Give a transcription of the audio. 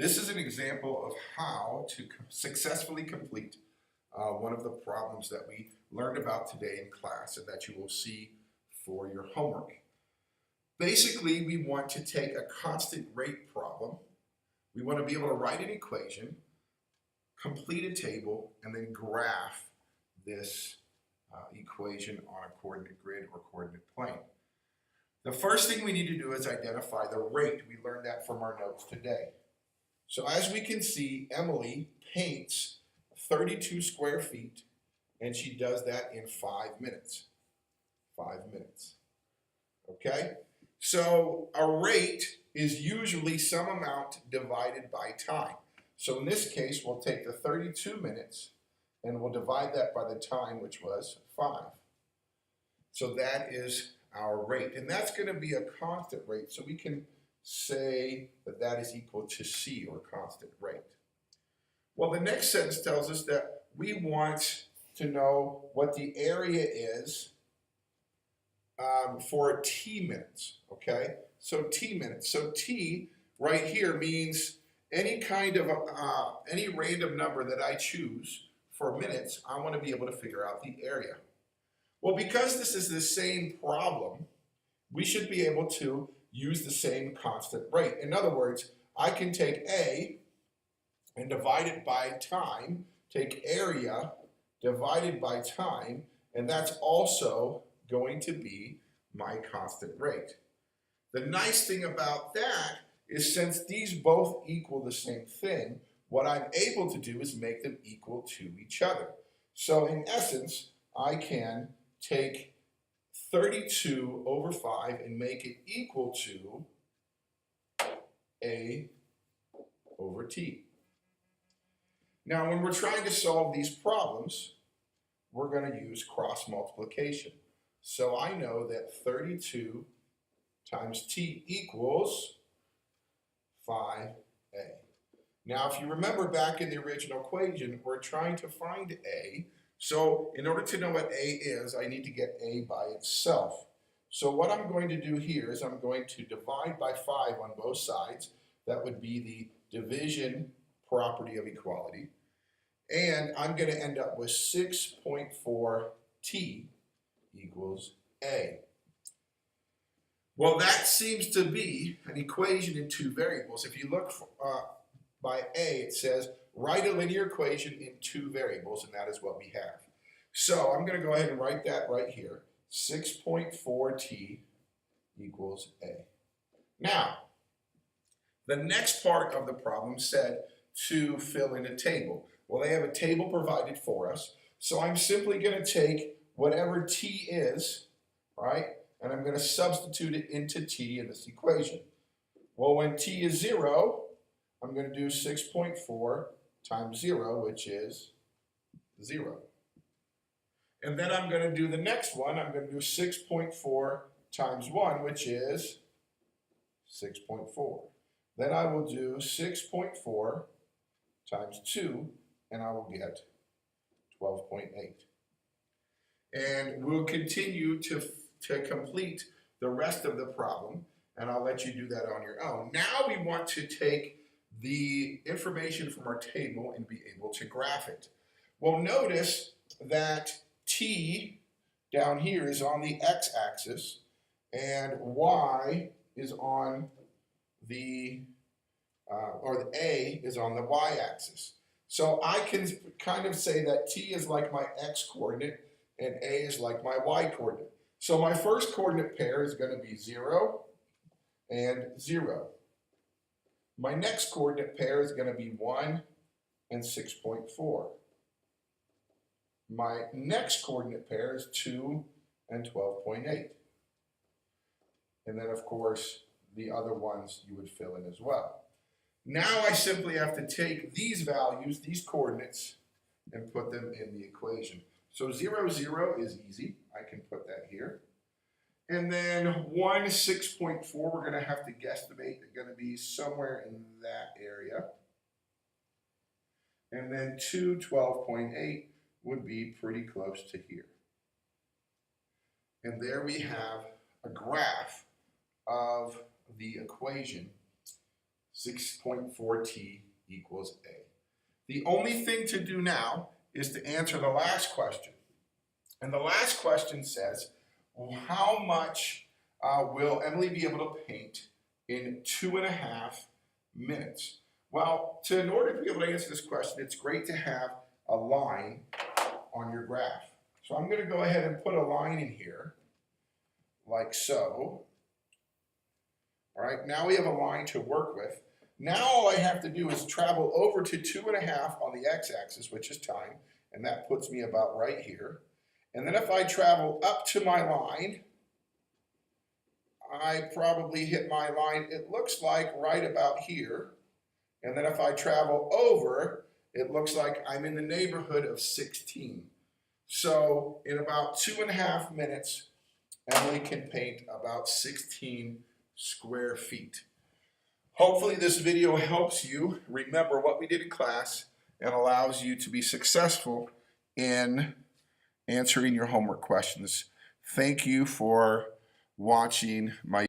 This is an example of how to successfully complete one of the problems that we learned about today in class and that you will see for your homework. Basically, we want to take a constant rate problem. We want to be able to write an equation, complete a table, and then graph this equation on a coordinate grid or coordinate plane. The first thing we need to do is identify the rate. We learned that from our notes today. So as we can see, Emily paints 32 square feet, and she does that in 5 minutes. 5 minutes. Okay? So a rate is usually some amount divided by time. So in this case, we'll take the 32 minutes and we'll divide that by the time, which was 5. So that is our rate. And that's going to be a constant rate. So we can say that that is equal to C, or constant rate. Well, the next sentence tells us that we want to know what the area is for T minutes, okay? So T minutes. So T right here means any kind of, any random number that I choose for minutes, I want to be able to figure out the area. Well, because this is the same problem, we should be able to use the same constant rate. In other words, I can take A and divide it by time, take area divided by time, and that's also going to be my constant rate. The nice thing about that is, since these both equal the same thing, what I'm able to do is make them equal to each other. So in essence, I can take 32 over 5 and make it equal to A over T. Now, when we're trying to solve these problems, we're going to use cross multiplication. So I know that 32 times T equals 5A. Now, if you remember back in the original equation, we're trying to find A. So in order to know what A is, I need to get A by itself. So what I'm going to do here is I'm going to divide by 5 on both sides. That would be the division property of equality. And I'm going to end up with 6.4 T equals A. Well, that seems to be an equation in two variables. If you look by A, it says write a linear equation in two variables, and that is what we have. So I'm going to go ahead and write that right here. 6.4T equals A. Now, the next part of the problem said to fill in a table. Well, they have a table provided for us, so I'm simply going to take whatever T is, right, and I'm going to substitute it into T in this equation. Well, when T is 0, I'm going to do 6.4 times 0, which is 0. And then I'm going to do the next one. I'm going to do 6.4 times 1, which is 6.4. Then I will do 6.4 times 2, and I will get 12.8. And we'll continue to complete the rest of the problem, and I'll let you do that on your own. Now we want to take the information from our table and be able to graph it. Well, notice that T down here is on the x-axis and y is on the, or the A is on the y-axis. So I can kind of say that T is like my x-coordinate and A is like my y-coordinate. So my first coordinate pair is going to be 0 and 0. My next coordinate pair is going to be 1 and 6.4. My next coordinate pair is 2 and 12.8. And then, of course, the other ones you would fill in as well. Now I simply have to take these values, these coordinates, and put them in the equation. So 0, 0 is easy. I can put that here. And then 1, 6.4, we're going to have to guesstimate. They're going to be somewhere in that area. And then 2, 12.8 would be pretty close to here. And there we have a graph of the equation 6.4t equals A. The only thing to do now is to answer the last question. And the last question says, how much will Emily be able to paint in 2.5 minutes? Well, in order to be able to answer this question, it's great to have a line on your graph. So I'm going to go ahead and put a line in here, like so. All right, now we have a line to work with. Now all I have to do is travel over to 2.5 on the x-axis, which is time, and that puts me about right here. And then if I travel up to my line, I probably hit my line, it looks like right about here. And then if I travel over, it looks like I'm in the neighborhood of 16. So in about 2.5 minutes, Emily can paint about 16 square feet. Hopefully this video helps you remember what we did in class and allows you to be successful in answering your homework questions. Thank you for watching my